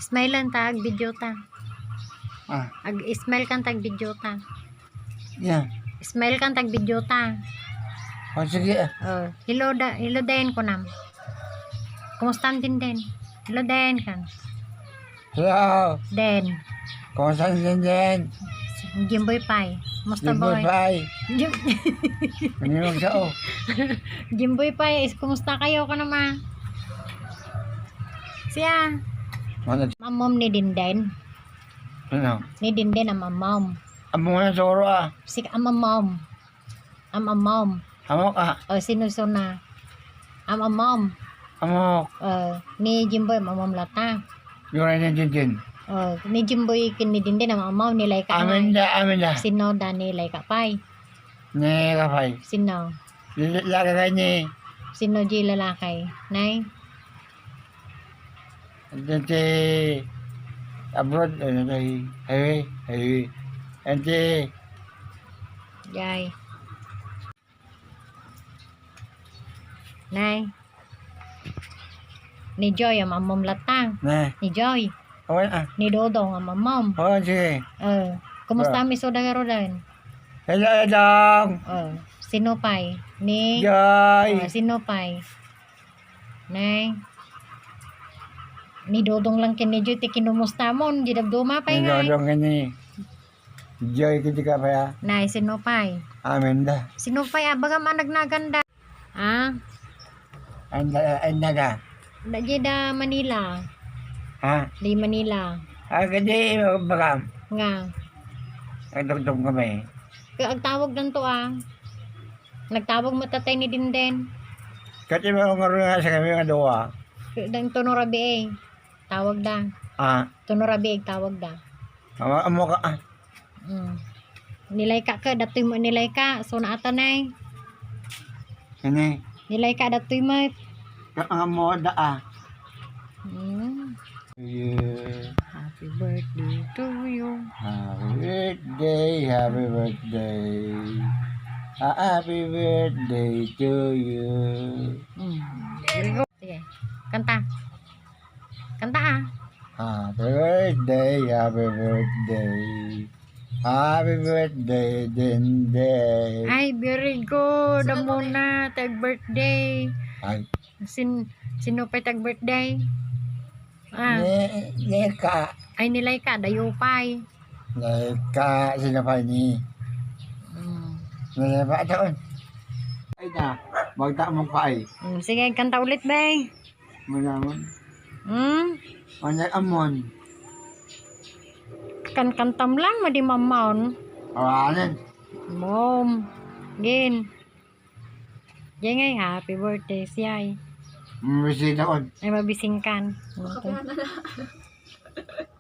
Smile lang tag video ta. Smile kan tag video ta. Yeah. Smile kan tag video ta. Oh, sige. Hello den ko nam. Kumusta din den? Hello den kan. Hello. Den. Kumusta din? Jimboy Pai. Kumusta boy? Bye. Manimog sa o. Jimboy Pai, kumusta kayo ka naman? Siya. Ano? Mamom ni Dinden. Ano? Ni Dinden ang mamom. Amo nga sa oro ah. Sik ang mamom. Ang mamom. Amok ah. Sinusuna. Ang mamom. Amok. Ni Jimboy mamom lata. Yura niya din. Ni Jimboy kin ni Dinden ang mamom nilay ka. Amin na. Sino da nilay ka pay? Ne kapay. Sino? Laka ka ni. Sino di lalakay? Nay? Dati abroad ano kay highway. Dati Yay. Nay. Ni Joy ang mamom latang. na. Ni Joy. Okay ah. Ni Dodong ang mamom. Oh, sige. Kumusta mi soda garo din? Hello, dong. Sino pay? Ni Joy. sino pay? Nay. Ni Dodong lang kin ni Joy ti kinumusta mon di dagduma pay nga. Dong kani. Joy kiti ka pa ya. Nay sino pay? Amen da. Sino pay abaga man nagnaganda? Anda ka. Da Manila. Ha? Di Manila. Kadi bagam. Nga. Dugtong kami. Ang tawag lang to Nagtawag matatay ni Dinden. Kati mo nga rin sa kami nga doa. Dang Tonorabi tawag da. Tonorabi tawag da. Amo ka Nilay ka datoy mo nilay ka. So naatanay. Ini. Nilay ka datoy mo. Ang mo da Yeah. Happy birthday to you. Happy birthday. Happy birthday to you. Sige. Kanta. Kanta Happy birthday. Happy birthday, Dinden. Ay, very good. Amo na, tag birthday. Ay. Sino pa tag birthday? Neka. Ay, nilay ka, dayo pay. Neka, sino pa ni? Nilay pa doon. Ay na, magta mo pa ay. Sige, kanta ulit, bay. Malamon. Manay amon. Kantam lang, madi mamaon. Awanan. Mom. Gin. Jengay, happy birthday siyay. Bisita ko. Ay, mabising kan.